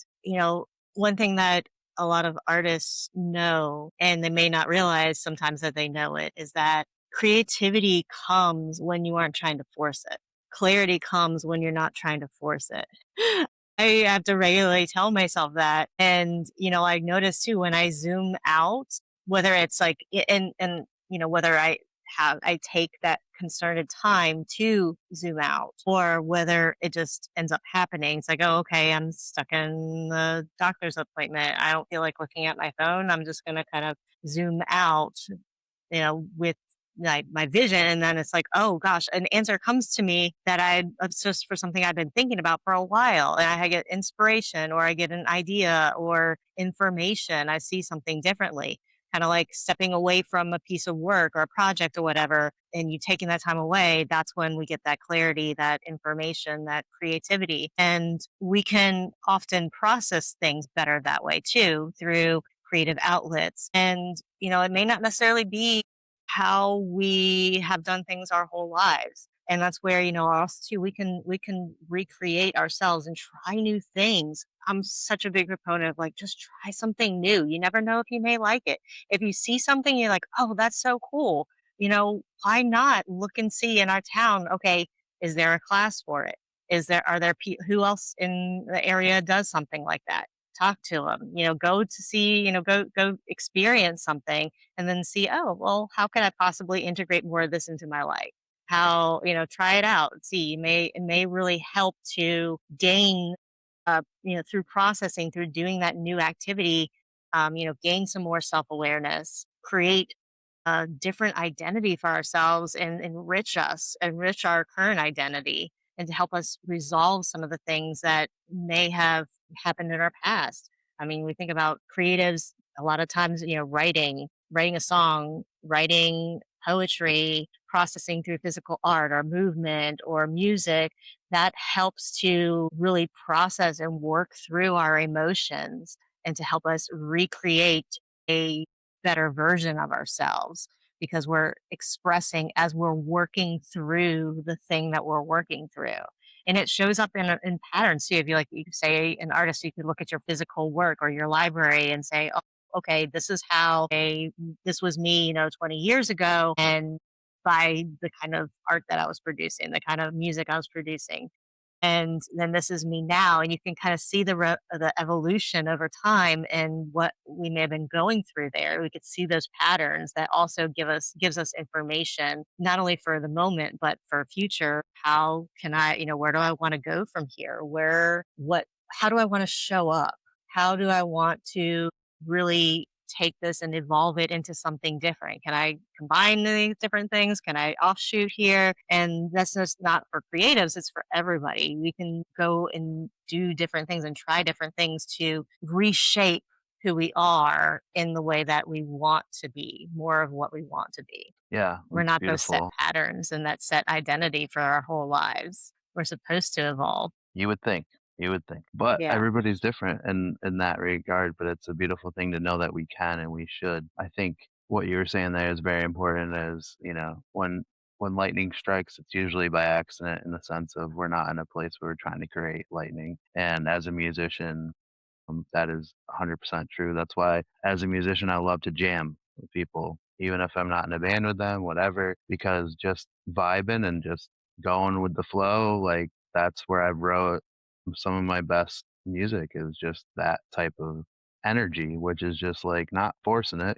one thing that a lot of artists know, and they may not realize sometimes that they know it, is that creativity comes when you aren't trying to force it. Clarity comes when you're not trying to force it. I have to regularly tell myself that. And, I notice too when I zoom out, whether it's like, and, whether I take that concerted time to zoom out or whether it just ends up happening. It's like, oh, okay, I'm stuck in the doctor's appointment. I don't feel like looking at my phone. I'm just going to kind of zoom out, with my vision. And then it's like, oh gosh, an answer comes to me that it's just for something I've been thinking about for a while. And I get inspiration or I get an idea or information. I see something differently, kind of like stepping away from a piece of work or a project or whatever. And you taking that time away, that's when we get that clarity, that information, that creativity. And we can often process things better that way too, through creative outlets. And, it may not necessarily be how we have done things our whole lives. And that's where, us too, we can recreate ourselves and try new things. I'm such a big proponent of like just try something new. You never know if you may like it. If you see something, you're like, oh, that's so cool. Why not look and see in our town? Okay, is there a class for it? Are there who else in the area does something like that? Talk to them. Go to see. Go experience something and then see, oh, well, how can I possibly integrate more of this into my life? How, try it out. See, it may really help to gain, through processing, through doing that new activity, gain some more self awareness, create a different identity for ourselves and enrich our current identity, and to help us resolve some of the things that may have happened in our past. I mean, we think about creatives a lot of times, writing a song, writing poetry, processing through physical art or movement or music, that helps to really process and work through our emotions and to help us recreate a better version of ourselves because we're expressing as we're working through the thing that we're working through. And it shows up in patterns too. If you could say an artist, you could look at your physical work or your library and say, oh, okay, this was me, 20 years ago. And by the kind of art that I was producing, the kind of music I was producing. and then this is me now, and you can kind of see the evolution over time and what we may have been going through there. We could see those patterns that also gives us information not only for the moment but for future. How can I, where do I want to go from here? Where what How do I want to show up? How do I want to really take this and evolve it into something different? Can I combine these different things? Can I offshoot here? And that's just not for creatives, it's for everybody. We can go and do different things and try different things to reshape who we are in the way that we want to be, more of what we want to be. Yeah, We're it's not those set beautiful. patterns and that set identity for our whole lives. We're supposed to evolve. You would think, you would think, but Yeah. everybody's different in that regard, but it's a beautiful thing to know that we can and we should. I think what you were saying there is very important is, when lightning strikes, it's usually by accident in the sense of we're not in a place where we're trying to create lightning, and as a musician, that is 100% true. That's why, as a musician, I love to jam with people, even if I'm not in a band with them, whatever, because just vibing and just going with the flow, like that's where I wrote some of my best music is just that type of energy, which is just like not forcing it.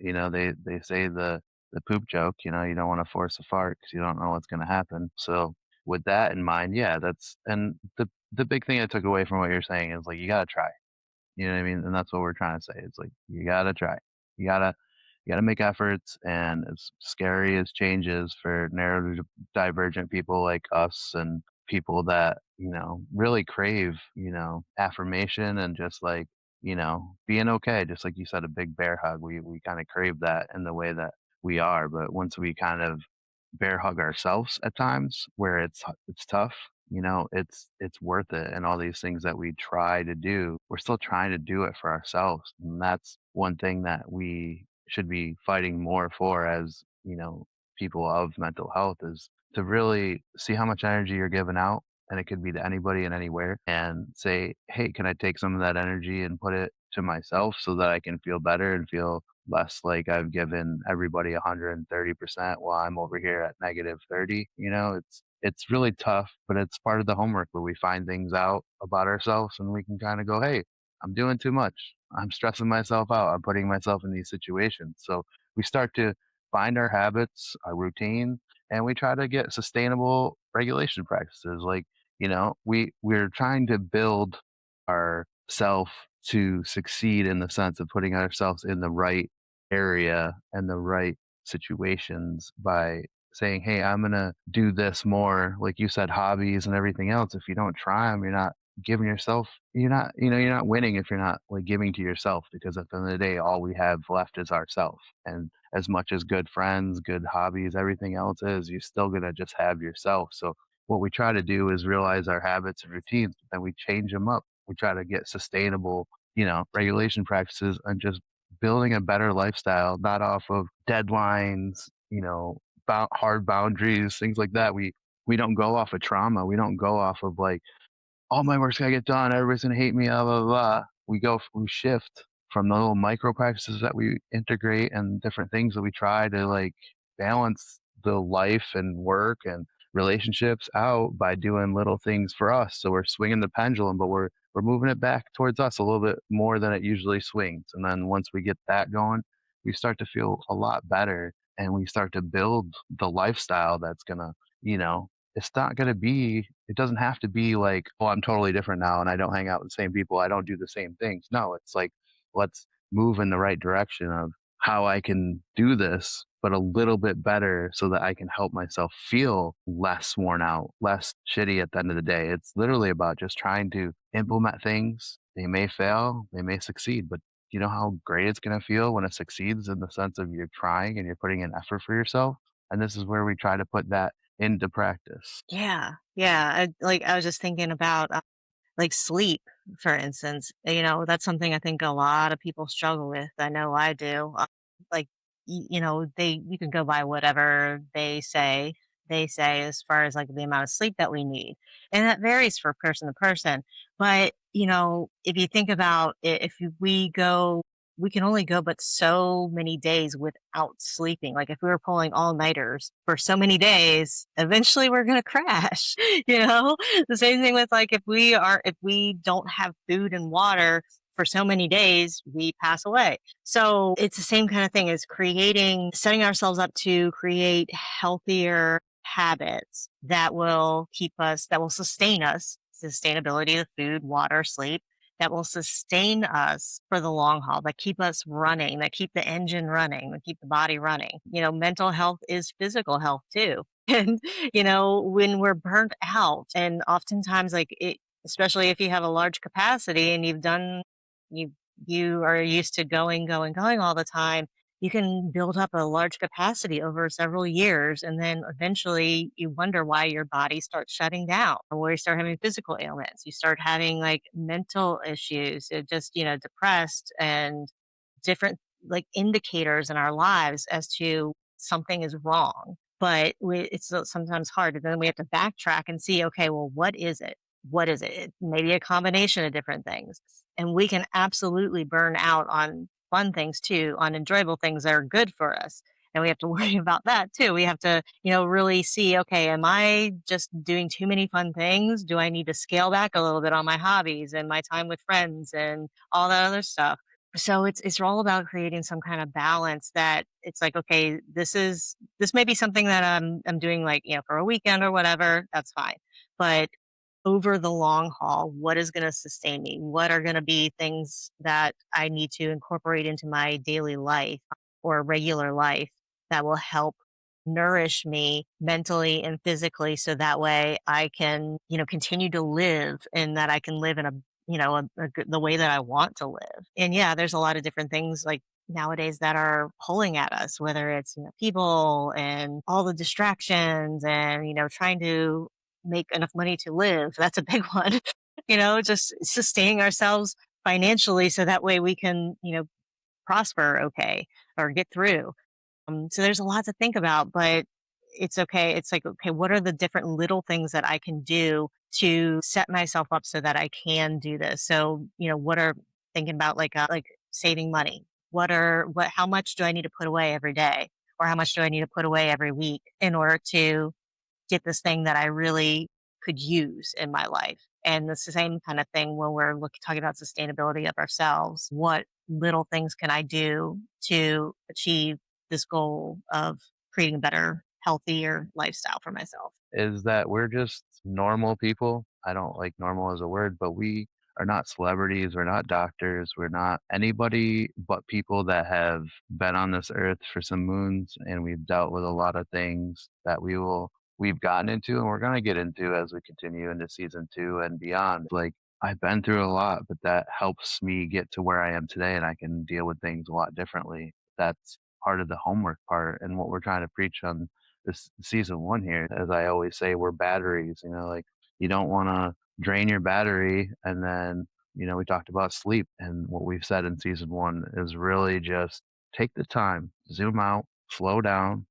They say the poop joke. You don't want to force a fart because you don't know what's going to happen. So with that in mind, yeah, that's and the big thing I took away from what you're saying is like you gotta try. You know what I mean? And that's what we're trying to say. It's like you gotta try. You gotta make efforts, and as scary as change is for neurodivergent people like us and people that, really crave, affirmation and just like, being okay, just like you said, a big bear hug. We kind of crave that in the way that we are. But once we kind of bear hug ourselves at times where it's tough, it's worth it, and all these things that we try to do, we're still trying to do it for ourselves, and that's one thing that we should be fighting more for as, people of mental health is to really see how much energy you're giving out, and it could be to anybody and anywhere, and say, "Hey, can I take some of that energy and put it to myself so that I can feel better and feel less like I've given everybody 130% while I'm over here at negative 30." It's really tough, but it's part of the homework where we find things out about ourselves and we can kind of go, "Hey, I'm doing too much. I'm stressing myself out. I'm putting myself in these situations." So we start to find our habits, our routine, and we try to get sustainable regulation practices. Like, we're trying to build ourself to succeed in the sense of putting ourselves in the right area and the right situations by saying, "Hey, I'm gonna do this more." Like you said, hobbies and everything else. If you don't try them, you're not giving yourself. You're not winning if you're not like giving to yourself. Because at the end of the day, all we have left is ourself. And as much as good friends, good hobbies, everything else is, you're still gonna just have yourself. So what we try to do is realize our habits and routines, but then we change them up. We try to get sustainable, regulation practices and just building a better lifestyle, not off of deadlines, hard boundaries, things like that. We don't go off of trauma. We don't go off of like all my work's gotta get done. Everybody's gonna hate me. Blah blah blah. We shift from the little micro practices that we integrate and different things that we try to like balance the life and work and relationships out by doing little things for us. So we're swinging the pendulum, but we're moving it back towards us a little bit more than it usually swings. And then once we get that going, we start to feel a lot better, and we start to build the lifestyle that's gonna, you know, it's not gonna be it doesn't have to be like, "Oh, I'm totally different now and I don't hang out with the same people. I don't do the same things." No, it's like, let's move in the right direction of how I can do this, but a little bit better so that I can help myself feel less worn out, less shitty at the end of the day. It's literally about just trying to implement things. They may fail, they may succeed, but you know how great it's gonna feel when it succeeds in the sense of you're trying and you're putting in effort for yourself? And this is where we try to put that into practice. Yeah. Yeah. I was just thinking about like sleep, for instance. That's something I think a lot of people struggle with. I know I do. Like, you can go by whatever they say as far as like the amount of sleep that we need. And that varies for person to person. But, if you think about it, if we go we can only go but so many days without sleeping. Like if we were pulling all-nighters for so many days, eventually we're gonna crash, you know? The same thing with like if we don't have food and water for so many days, we pass away. So it's the same kind of thing as setting ourselves up to create healthier habits that will sustain us, sustainability of food, water, sleep, that will sustain us for the long haul, that keep us running, that keep the engine running, that keep the body running. Mental health is physical health too. And, when we're burnt out, and oftentimes, especially if you have a large capacity and you, you are used to going, going, going all the time, you can build up a large capacity over several years. And then eventually you wonder why your body starts shutting down, or you start having physical ailments. You start having like mental issues, just, depressed, and different like indicators in our lives as to something is wrong. But sometimes hard. And then we have to backtrack and see, okay, well, what is it? What is it? Maybe a combination of different things. And we can absolutely burn out on fun things too, on enjoyable things that are good for us. And we have to worry about that too. We have to, really see, okay, am I just doing too many fun things? Do I need to scale back a little bit on my hobbies and my time with friends and all that other stuff? So it's all about creating some kind of balance that it's like, okay, this may be something that I'm doing like, for a weekend or whatever, that's fine. But over the long haul, what is going to sustain me? What are going to be things that I need to incorporate into my daily life or regular life that will help nourish me mentally and physically, so that way I can, continue to live, and that I can live in the way that I want to live. And yeah, there's a lot of different things like nowadays that are pulling at us, whether it's, people and all the distractions and, trying to make enough money to live. That's a big one. Just sustaining ourselves financially so that way we can, prosper okay or get through. So there's a lot to think about, but it's okay. It's like, okay, what are the different little things that I can do to set myself up so that I can do this? So, what are thinking about like saving money? How much do I need to put away every day? Or how much do I need to put away every week in order to get this thing that I really could use in my life? And it's the same kind of thing when we're talking about sustainability of ourselves. What little things can I do to achieve this goal of creating a better, healthier lifestyle for myself? Is that we're just normal people. I don't like normal as a word, but we are not celebrities. We're not doctors. We're not anybody but people that have been on this earth for some moons, and we've dealt with a lot of things that we've gotten into and we're going to get into as we continue into season 2 and beyond. Like, I've been through a lot, but that helps me get to where I am today, and I can deal with things a lot differently. That's part of the homework part and what we're trying to preach on this season 1 here. As I always say, we're batteries, like, you don't wanna drain your battery, and then, we talked about sleep, and what we've said in season 1 is really just take the time, zoom out, slow down.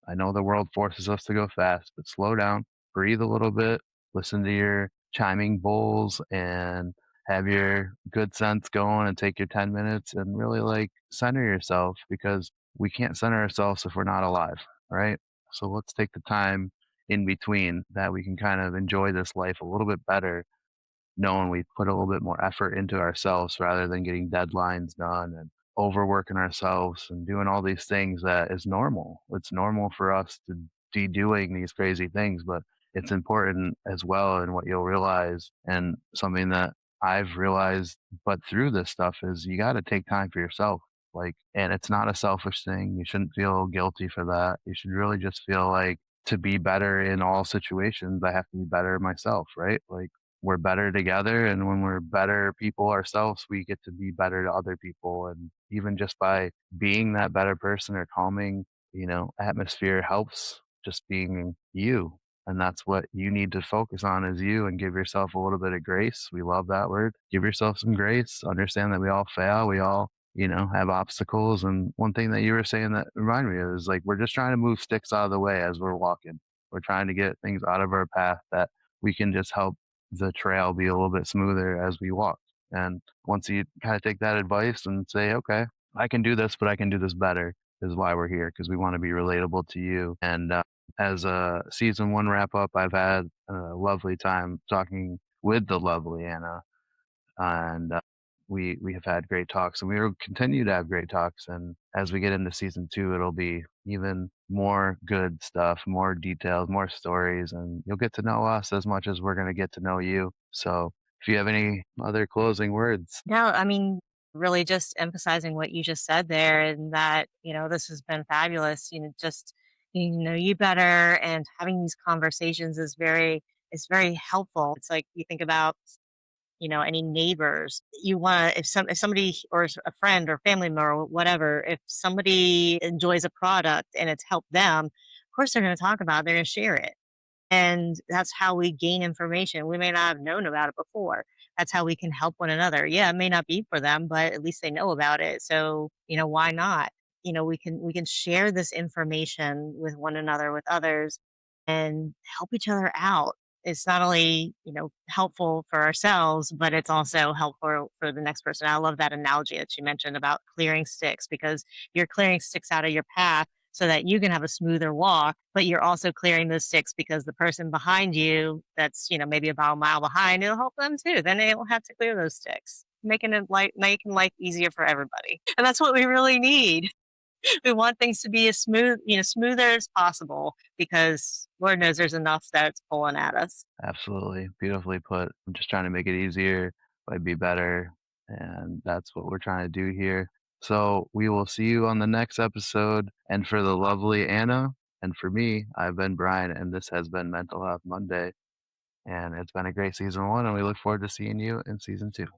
I know the world forces us to go fast, but slow down, breathe a little bit, listen to your chiming bowls, and have your good sense going, and take your 10 minutes and really like center yourself, because we can't center ourselves if we're not alive, right? So let's take the time in between that we can kind of enjoy this life a little bit better, knowing we put a little bit more effort into ourselves rather than getting deadlines done and overworking ourselves and doing all these things that is normal. It's normal for us to be doing these crazy things, but it's important as well. And what you'll realize, and something that I've realized, but through this stuff, is you got to take time for yourself. Like, and it's not a selfish thing. You shouldn't feel guilty for that. You should really just feel like, to be better in all situations, I have to be better myself, right? Like, we're better together, and when we're better people ourselves, we get to be better to other people. And even just by being that better person or calming, atmosphere helps, just being you. And that's what you need to focus on, is you, and give yourself a little bit of grace. We love that word. Give yourself some grace. Understand that we all fail. We all, have obstacles. And one thing that you were saying that reminded me of is, like, we're just trying to move sticks out of the way as we're walking. We're trying to get things out of our path that we can just help the trail be a little bit smoother as we walk. And once you kind of take that advice and say, okay, I can do this, but I can do this better, is why we're here, because we want to be relatable to you. And as a season one wrap up, I've had a lovely time talking with the lovely Anna, and we have had great talks, and we will continue to have great talks. And as we get into season two, it'll be even more good stuff, more details, more stories, and you'll get to know us as much as we're going to get to know you. So, if you have any other closing words, No, I mean, really just emphasizing what you just said there and that, this has been fabulous, just you better and having these conversations is very helpful. It's like you think about, any neighbors. You want to if somebody or a friend or family member or whatever, if somebody enjoys a product and it's helped them, of course they're going to talk about it, they're going to share it. And that's how we gain information. We may not have known about it before. That's how we can help one another. Yeah, it may not be for them, but at least they know about it. So, why not? We can share this information with one another, with others, and help each other out. It's not only, helpful for ourselves, but it's also helpful for the next person. I love that analogy that you mentioned about clearing sticks because you're clearing sticks out of your path so that you can have a smoother walk, but you're also clearing those sticks because the person behind you that's, maybe about a mile behind, it'll help them too. Then they don't have to clear those sticks, making life easier for everybody. And that's what we really need. We want things to be as smoother as possible because Lord knows there's enough that's pulling at us. absolutely beautifully put. I'm just trying to make it easier, but be better, and that's what we're trying to do here. So we will see you on the next episode. And for the lovely Anna, and for me, I've been Brian, and this has been Mental Health Monday. And it's been a great season one, and we look forward to seeing you in season two.